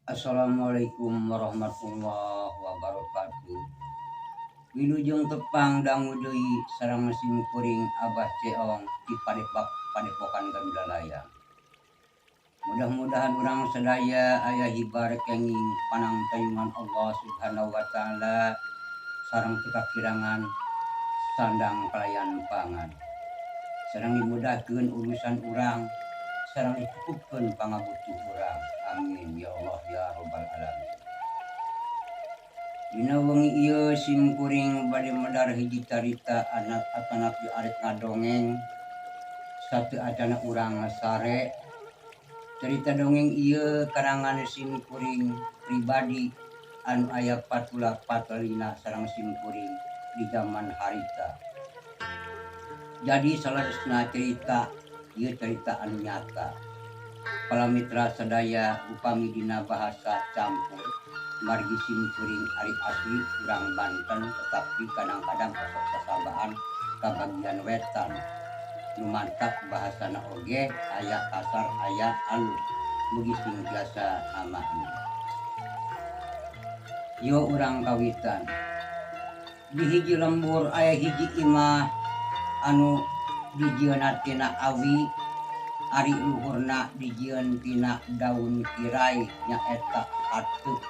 Assalamualaikum warahmatullahi wabarakatuh. Wilujeng tepang dangu deui sareng simkuring Abah Ceong di Padepokan Garuda. Mudah-mudahan urang sadaya aya hibar kenging panangtayungan Allah Subhanahu wa taala sareng teu kakirangan sandang pelayan pangan. Sareng dimudahkeun urusan urang sareng dicukupkeun pangabutuh urang. Amin ya Allah ya rabbal alamin. Dina wengi ieu simkuring bade medar hiji carita anak-anak di arek ngadongeng satu acana urang sare. Cerita dongeng ieu karangan simkuring pribadi anu aya patula patalina sareng simkuring di zaman harita. Jadi saladesna cerita ieu cerita anu nyata. Para mitra sadaya upami dina bahasa campur margi simkuring ari asli urang Banten tetapi kadang-kadang sok sasabaan ka bagian wetan. Nu mantap bahasana oge aya kasar aya alus mugi sing biasa amahna. Yo urang kawitan. Di hiji lembur aya hiji imah anu dijieun tina awi ari luhurna dijieun tina daun tirai nyaeta hateuk.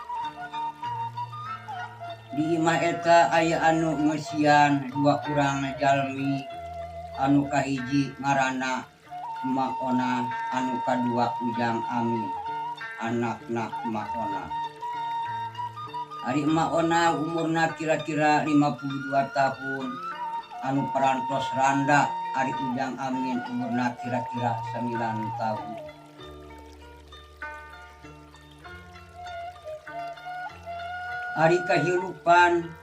Di imah eta aya anu ngeusian dua urang jalmi anu kahiji ngaranna Maona anu kadua Ujang Amin anakna Maona. Ari Maona umurna kira-kira 52 tahun anu parantos randa ari Ujang Amin umurna kira-kira 9 tahun. Ari kahirupan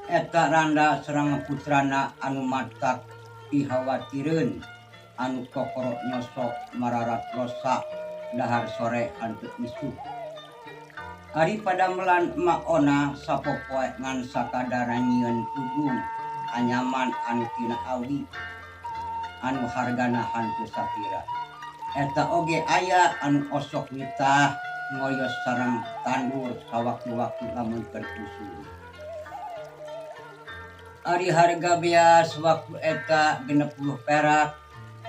eta randa sareng putrana anu matak dihawatireun anu kokoro nyosok mararat rosak dahar sore hanteu isuh. Ari padamelan Maona sapopoe ngan sakadar nyieun tudung anyaman anu tina awi anu hargana hanteu sapira. Eta oge aya anu osok nitah ngoyos sareng tandur sawaktu-waktu lamun keur usul. Ari harga beas waktu eta 60 perak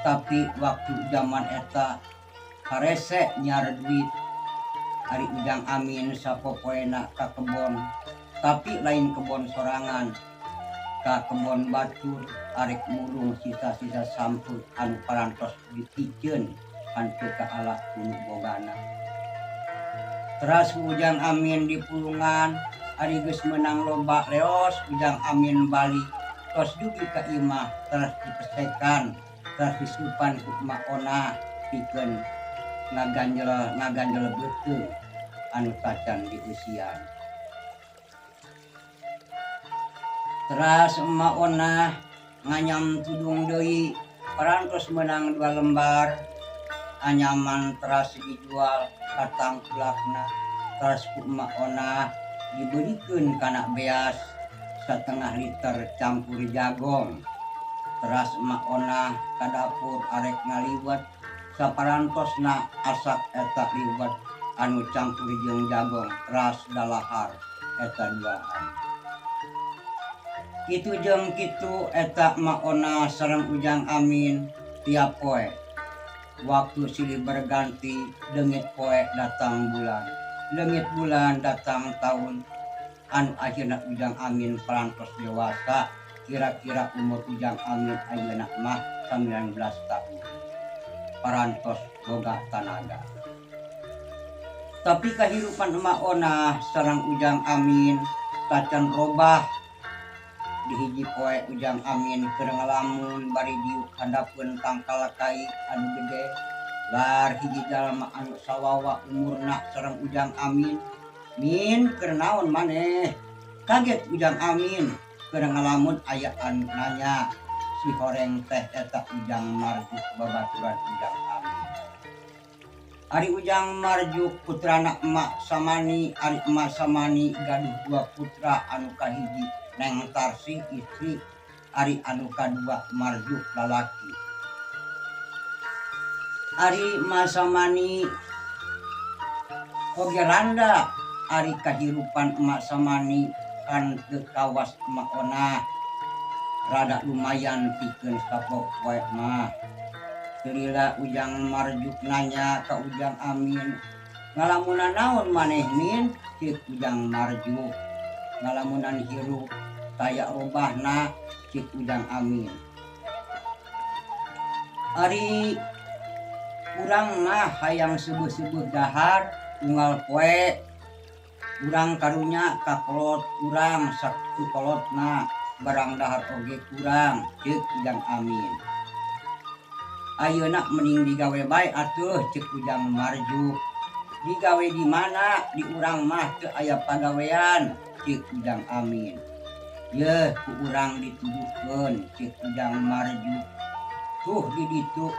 tapi waktu zaman eta karese nyar duit. Ari Ujang Amin sapopoena ka kebon tapi lain kebon sorangan ka kebon batur arek murung sisa-sisa sampul anu parantos ditikeun hanteu kaala kuno bogana. Teras Ujang Amin di pulungan ari geus meunang lomba leos Ujang Amin bali tos dugi ka imah teras dipesekan teras disupan ku Maona pikeun ngaganjel beuteung anu tacan di usian. Teras Maona nganyam tudung deui parantos meunang 2 lembar anyaman teras dijual ka tangkulakna. Teras ku Maona dibeureikeun kana beas 1/2 liter campur jagong. Teras Maona ka dapur arek ngaliwet saparantosna asak eta liwet anu campur jeung jagong teras dalahar eta duaan. Kitu jeung kitu eta Maona sareng Ujang Amin tiap poe. Waktu silih berganti leungit poe datang bulan, leungit bulan datang tahun. Anu akhirna Ujang Amin parantos dewasa, kira-kira umur Ujang Amin ayeuna mah 19 tahun. Parantos boga tanaga. Tapi kahirupan Maona sareng Ujang Amin tacan robah. Di hiji poe Ujang Amin keur ngalamun bari diuk handapkeun tangkal kai anu gede. Lar hiji jalma anu sawawa umurna sareng Ujang Amin. "Min, keur naon maneh?" Kaget Ujang Amin keur ngalamun aya anu nanya. Si horeng teh eta Ujang Marjuk babaturan Ujang Amin. Ari Ujang Marjuk putrana Emak Samani, ari Emak Samani gaduh 2 putra anu kahiji Neng Tarsi istri, ari anu kadua Marjuk lalaki. Ari Emak Samani oge randa ari kahirupan emak samani kan teu kawas emak ona rada lumayan pikeun sapok wae mah. Celila ujang marjuk nanya ka ujang Amin, ngalamunan naon maneh min? Ceuk ujang marjuk, ngalamunan hirup taya robahna, ceuk ujang Amin. Ari urang mah hayang sebuh-sebuh dahar unggal poe urang karunya kakolot urang saktu kolotna barang dahar oge kurang, ceuk ujang Amin. Ayeuna mending digawe bae atuh, ceuk ujang marjuk. Digawe di mana? Di urang mah teu aya pagawean, ceuk ujang Amin. Yeuh ku urang dituduhkeun, ceuk ujang marjuk. Tuh di ditu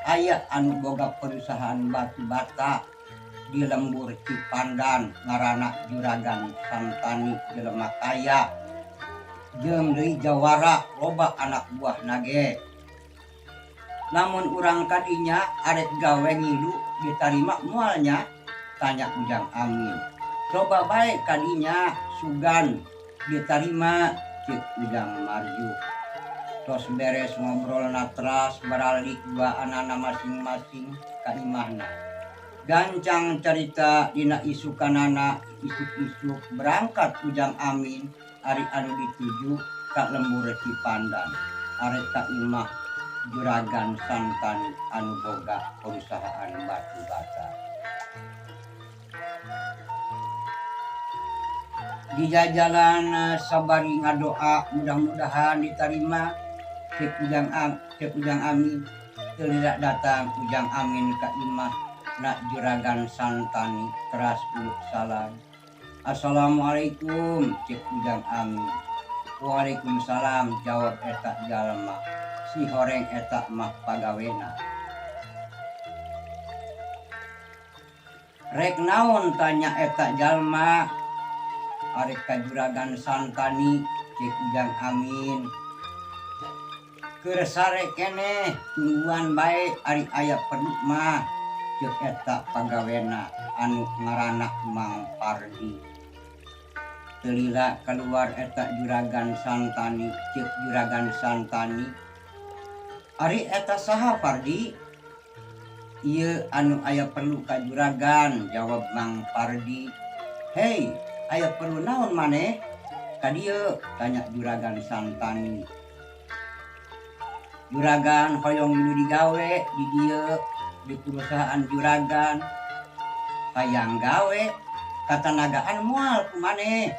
aya anu boga perusahaan batu bata di lembur Cipandan ngaranna Juragan Santani jelema kaya. Jeung deui jawara loba anak buah nage. Lamun urang kadinya arek gawe ngilu ditarima moalnya, tanya ujang Amin. Coba bae kadinya sugan ditarima, ceuk ujang marjuk. Tos beres ngobrol natras baralik dua anana masing-masing ka imahna. Gancang carita dina isukanana isuk-isuk berangkat ujang Amin ari anu dituju ka lembur Cipandan arek ka imah Juragan Santani anu boga perusahaan batu bata. Di jajalan sabari ngadoa mudah-mudahan diterima, ceuk ujang Amin. Teu datang ujang Amin ka imah na Juragan Santani teras uluk salam. Assalamualaikum, ceuk ujang Amin. Waalaikumsalam, jawab eta jalma. Si horeng eta mah pagawena. Rek naon, tanya eta jalma. Arek ka Juragan Santani, ceuk ujang Amin. Keur sare keneh tungguan bae ari aya perlu mah, ceuk eta pagawena anu ngaranna Mang Pardi. Telila keluar eta Juragan Santani, ceuk Juragan Santani. Ari eta saha Pardi? Ieu anu aya perlu ka juragan, jawab Mang Pardi. Hei, aya perlu naon maneh? Ka dieu, tanya Juragan Santani. Juragan hoyong ieu digawe di dieu di perusahaan juragan. Hayang gawe katanagaan moal ku maneh.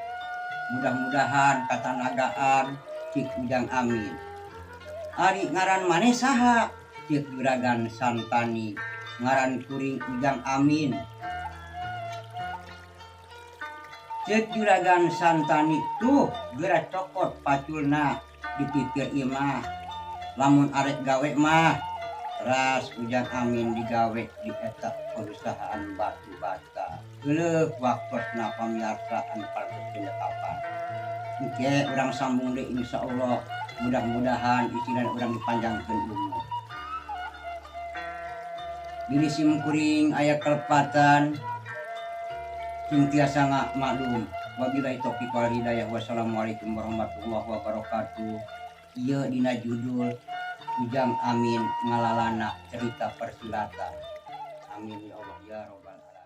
Mudah-mudahan katanagaan, ceuk ujang Amin. Ari ngaran maneh saha? Ceuk Juragan Santani. Ngaran kuring ujang Amin. Ceuk Juragan Santani, tuh geura cokot paculna dipikir imah. Lamun arek gawe mah teras ujang Amin digawe di eta perusahaan batu bata. Geuleuh waktosna pamiarsaan partos pendekapan. Engke urang sambung deui insyaallah. Mudah-mudahan isinan urang dipanjangkeun umur. Diri sim kuring aya kelepatan sing tiasa maklum. Wabillahi taufiq wal hidayah. Wassalamualaikum warahmatullahi wabarakatuh. Ieu dina judul Ujang Amin ngalalana cerita persilatan. Amin ya Allah ya rabbal alamin.